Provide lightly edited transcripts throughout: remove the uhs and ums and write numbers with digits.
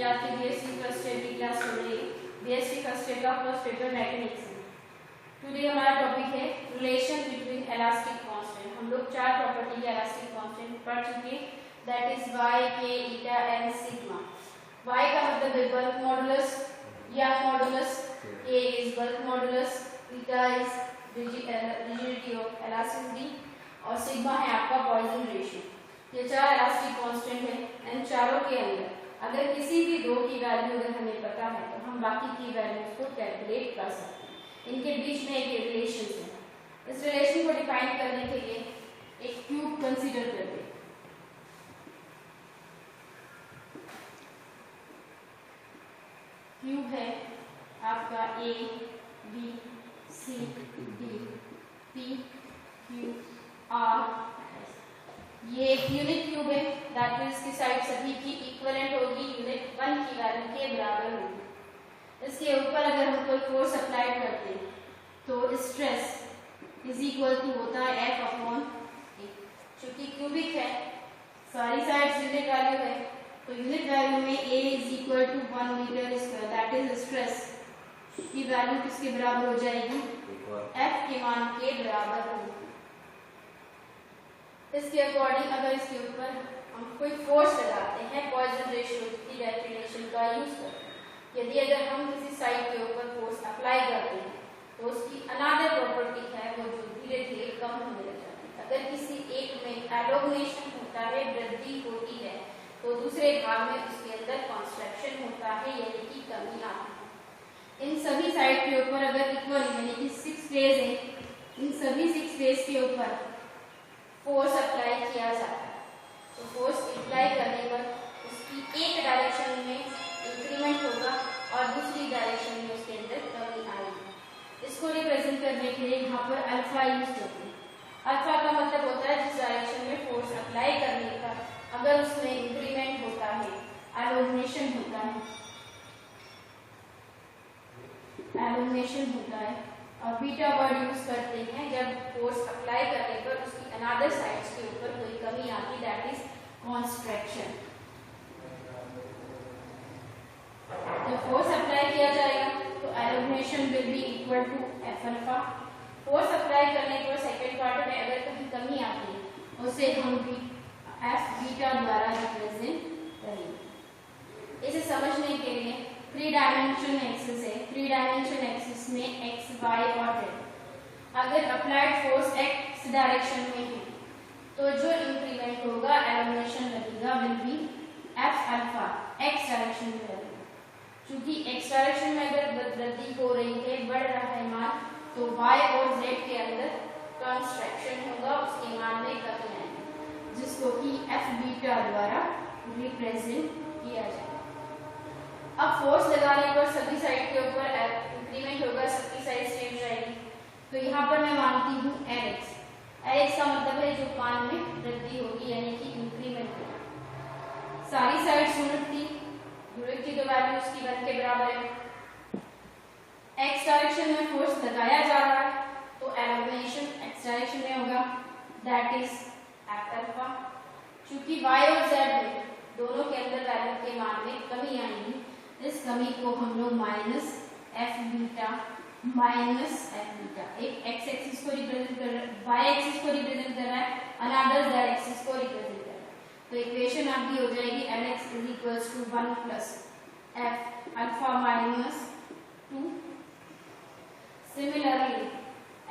ये आपकी BSc first year की क्लास चल रही है, बीएससी फर्स्ट ईयर का फर्स्ट पेपर मैकेनिक्स है। टुडे हमारा टॉपिक है रिलेशन बिटवीन इलास्टिक कांस्टेंट। हम लोग 4 प्रॉपर्टी के इलास्टिक कांस्टेंट पढ़ चुके हैं, that is y, k, eta and sigma. y का मतलब है bulk modulus, young modulus, k is bulk modulus, eta is rigidity of elasticity और सिग्मा है आपका पॉइसन रेशियो। ये 4 इलास्टिक कांस्टेंट है। इन चारों के अंदर अगर किसी भी दो की वैल्यू अगर हमें पता है तो हम बाकी की वैल्यूज को कैलकुलेट कर सकते हैं। इनके बीच में एक रिलेशन है। इस रिलेशन को डिफाइन करने के लिए एक क्यूब कंसीडर करते हैं। क्यूब है आपका A B C D P Q R. ये एक यूनिट क्यूब है, दैट मींस की साइड सभी की इक्विवेलेंट होगी, यूनिट 1 की वैल्यू के बराबर होगी। इसके ऊपर अगर हम कोई फोर्स अप्लाई करते हैं तो स्ट्रेस इज इक्वल टू होता है F अपॉन ए। चूंकि क्यूबिक है, सारी साइड्स यूनिट वैल्यू है, तो यूनिट वैल्यू में A is equal to 1 metre square, that is stress की वैल्यू किसके बराबर हो जाएगी, F के मान के बराबर होगी। इसके अकॉर्डिंग अगर इसके ऊपर हम कोई फोर्स लगाते हैं पॉइसन रेशियो की डेफिनेशन का यूज करते हैं, यदि अगर हम किसी साइड के ऊपर फोर्स अप्लाई करते हैं तो उसकी अनदर प्रॉपर्टी है वो जो धीरे धीरे कम होने लग जाती है। अगर किसी एक में एलोगनेशन होता है, वृद्धि होती है, तो दूसरे भाग में उसके अंदर कॉन्स्ट्रक्शन होता है, यानी कि कमी आती है। इन सभी साइड के ऊपर अगर इक्वल यानी कि 6 फेज है, इन सभी 6 फेज के ऊपर फोर्स अप्लाई किया जाता है, तो फोर्स अप्लाई करने पर उसकी एक डायरेक्शन में इंक्रीमेंट होगा और दूसरी डायरेक्शन में उसके अंदर कमी आएगी। इसको रिप्रेजेंट करने के लिए यहाँ पर अल्फा यूज करते हैं। अल्फा का मतलब होता है जिस डायरेक्शन में फोर्स अप्लाई करने का अगर उसमें इंक्रीमेंट होता है, एलोगनेशन होता है, एलोगनेशन होता है, और बीटा वर्ड यूज करते हैं जब फोर्स अप्लाई करने पर उसकी अनदर साइड्स के ऊपर कोई कमी आती, दैट इज कॉन्स्ट्रक्शन। जब फोर्स अप्लाई किया जाएगा तो elongation will be equal to F alpha. Force apply करने पर सेकेंड पार्ट में अगर कहीं कमी आती है उसे हम एफ बीटा द्वारा रिप्रेजेंट करेंगे। इसे समझने के लिए 3 डायमेंशन एक्सिस है, 3 डायमेंशन एक्सिस में एक्स, वाई और जेड। अगर अप्लाइड फोर्स एक्स डायरेक्शन में है तो जो इंक्रीमेंट होगा एलोगनेशन लगेगा will be F alpha, x direction में लगेगा। क्योंकि एक्स डायरेक्शन में अगर वृद्धि हो रही है, बढ़ रहा है मान, तो वाई और जेड के अंदर कॉन्स्ट्रक्शन होगा, उसके मान में कमी आएगी, जिसको कि एफ बीटा द्वारा रिप्रेजेंट किया जाएगा। अब फोर्स लगाने पर सभी साइड के ऊपर इंक्रीमेंट होगा, सबकी साइड सेम रहेगी, तो यहाँ पर मैं मानती हूँ Lx। Lx का मतलब है जो मान में वृद्धि होगी, यानी कि इंक्रीमेंट होगा। सारी साइड्स यूनिट थी, यूनिट की तो वैल्यू उसकी 1 के बराबर है। x डायरेक्शन में फोर्स लगाया जा रहा है तो एलोगनेशन x डायरेक्शन में होगा, दैट इज एफ अल्फा। क्योंकि y और z में दोनों के अंदर वैल्यू के मान में कमी आएगी, इस कमी को हम लोग माइनस एफ बीटा एक एक्स एक्सिस को रिप्रेजेंट कर रहा है, वाई एक्सिस को रिप्रेजेंट कर रहा है, अनदर जेड एक्सिस को रिप्रेजेंट कर रहा है। तो इक्वेशन आपकी हो जाएगी Lx is equals to 1 plus F alpha minus 2। Similarly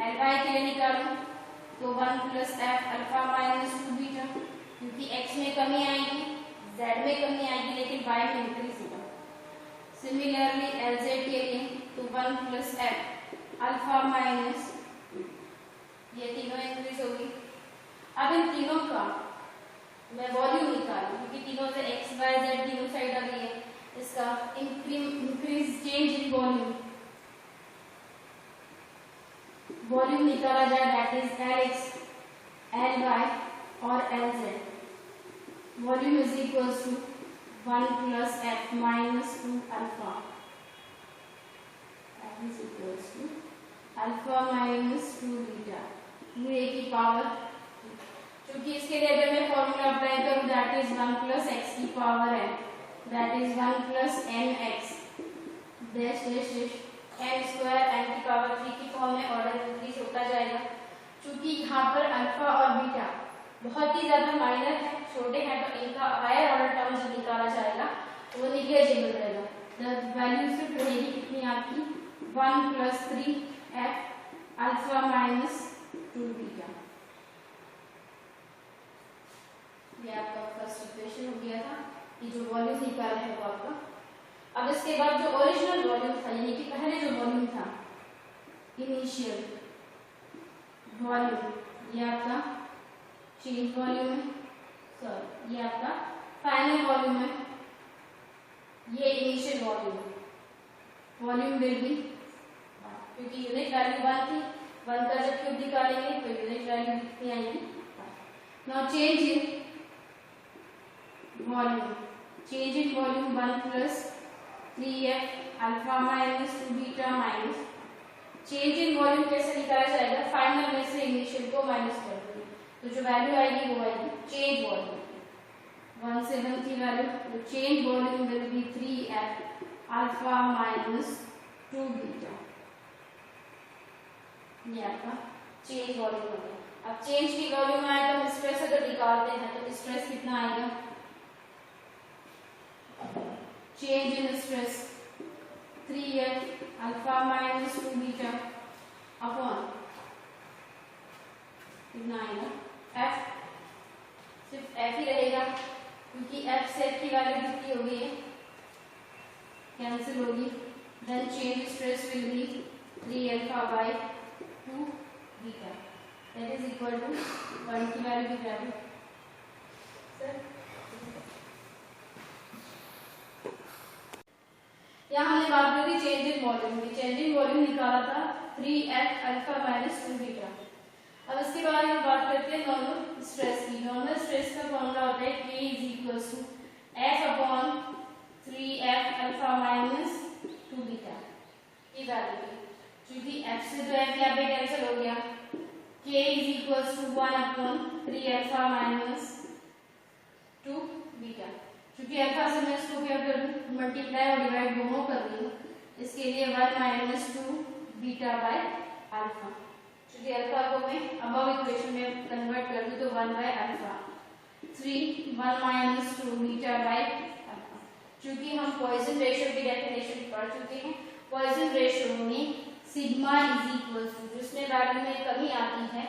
Ly के लिए निकालो तो 1 plus F alpha minus 2 beta, क्योंकि x में कमी आएगी, z में कमी आएगी, लेकिन y में इंक्रीज होगा। सिमिलरली Lz के लिए तो 1 प्लस एफ अल्फा माइनस, ये तीनों इंक्रीज होगी। अब इन तीनों का मैं वॉल्यूम निकालूं, क्योंकि तीनों से x, y, z तीनों साइड आ गई है, इसका इंक्रीज चेंज इन वॉल्यूम निकाला जाए, दैट इज Lx, Ly और Lz। Volume is equals to 1 plus F minus 2 alpha, is equals to alpha minus 2 beta, ये की पावर, क्योंकि इसके लिए अगर मैं फॉर्मूला अप्लाई करूं दैट इज 1 प्लस एक्स की पावर है that is 1 plus M X dash dash dash M square M की पावर 3 की फॉर्म में ऑर्डर इंक्रीज होता जाएगा। क्योंकि यहाँ पर अल्फा और बीटा बहुत ही ज्यादा माइनर है, छोटे हैं, तो इनका हायर ऑर्डर टर्म जब निकाला जाएगा वो निग्लेजिबल रहेगा। द वैल्यू सिर्फ रहेगी कितनी आपकी 1 plus 3 F alpha minus 2 beta. ये आपका फर्स्ट इक्वेशन हो गया था, ये जो वॉल्यूम निकाला है वो आपका। अब इसके बाद जो ओरिजिनल वॉल्यूम था, यानी कि पहले जो वॉल्यूम था इनिशियल वॉल्यूम, ये आपका चेंज वॉल्यूम है, सॉरी ये आपका फाइनल वॉल्यूम है, ये इनिशियल वॉल्यूम है। वॉल्यूम विल बी, क्योंकि यूनिट वैल्यू 1 थी, 1 का जब क्यूब निकालेंगे तो यूनिट वैल्यू कितनी आएगी। Now change in volume, change in volume 1 plus 3f alpha minus 2 beta minus, change in volume कैसे निकाला जाएगा, फाइनल में से इनिशियल को माइनस कर देंगे, तो जो वैल्यू आएगी वो आएगी चेंज वॉल्यूम 1 से 1 की वैल्यू, तो change volume will be 3f alpha minus 2 beta. ये आपका चेंज वॉल्यूम हो गया। अब चेंज की वॉल्यूम आए तो स्ट्रेस अगर निकालते हैं तो स्ट्रेस कितना आएगा, change in stress 3f alpha minus 2 beta upon कितना आएगा f, सिर्फ f ही रहेगा क्योंकि f से f की वैल्यू कितनी हो गई है, कैंसिल होगी। Then change stress will be 3 alpha by 2 beta that is equal to 1 की वैल्यू की वैल्यू सर। यहाँ हमने बात करी चेंज इन वॉल्यूम की, चेंज इन वॉल्यूम निकाला था 3f अल्फा माइनस 2 बीटा। अब इसके बाद हम बात करते हैं नॉर्मल स्ट्रेस की। नॉर्मल स्ट्रेस का फॉर्मूला होता है k is equal to f upon 3f alpha minus 2 beta की वैल्यू की, क्योंकि f से तो f यहाँ पे कैंसिल हो गया, k is equal to 1 upon 3 alpha minus 2 beta. क्योंकि अल्फा से मैं इसको क्या कर दूं, मल्टीप्लाई और डिवाइड दोनों कर रही हूँ, इसके लिए 1 माइनस 2 बीटा बाय अल्फा। क्योंकि अल्फा को मैं अबव इक्वेशन में कन्वर्ट कर दूं तो 1 by alpha 3 1 minus 2 beta by alpha. क्योंकि हम पॉइसन रेशियो की डेफिनेशन पढ़ चुके हैं, पॉइसन रेशियो में सिग्मा इज इक्वल टू जिसमें वैल्यू में कमी आती है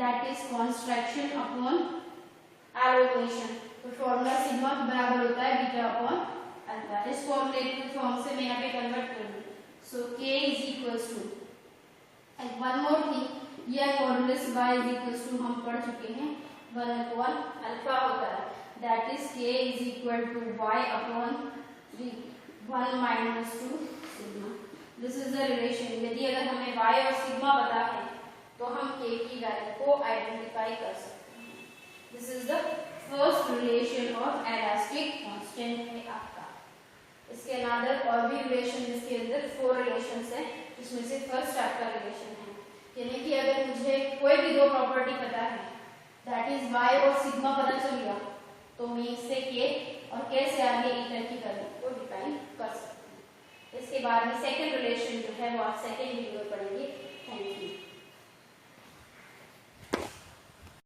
that is contraction upon allocation, तो फॉर्मूला सिग्मा बराबर होता है बीटा अपॉन अल्फा। इस फॉर्मूले की फॉर्म से मैं यहाँ पे कन्वर्ट कर दूं, so k is equals to, and one more thing, ये modulus y is equals to हम पढ़ चुके हैं 1 अपॉन अल्फा होता है, that is k is equal to y upon 3 1 minus 2 sigma. This is the relation. यदि अगर हमें y और सिग्मा पता है तो हम k की वैल्यू को आइडेंटिफाई कर सकते हैं। This is the first relation of elastic constant है आपका। इसके अलावा और भी रिलेशन, इसके अंदर 4 रिलेशंस हैं, जिसमें से फर्स्ट आपका रिलेशन है, यानी कि अगर मुझे कोई भी दो प्रॉपर्टी पता है दैट इज y और सिग्मा पता चल गया तो मैं इससे k और k से आगे इंटर की वैल्यू को डिफाइन कर सकती हूँ। इसके बाद में सेकंड रिलेशन जो है वो आप सेकंड वीडियो में पढ़ेंगे। Thank you.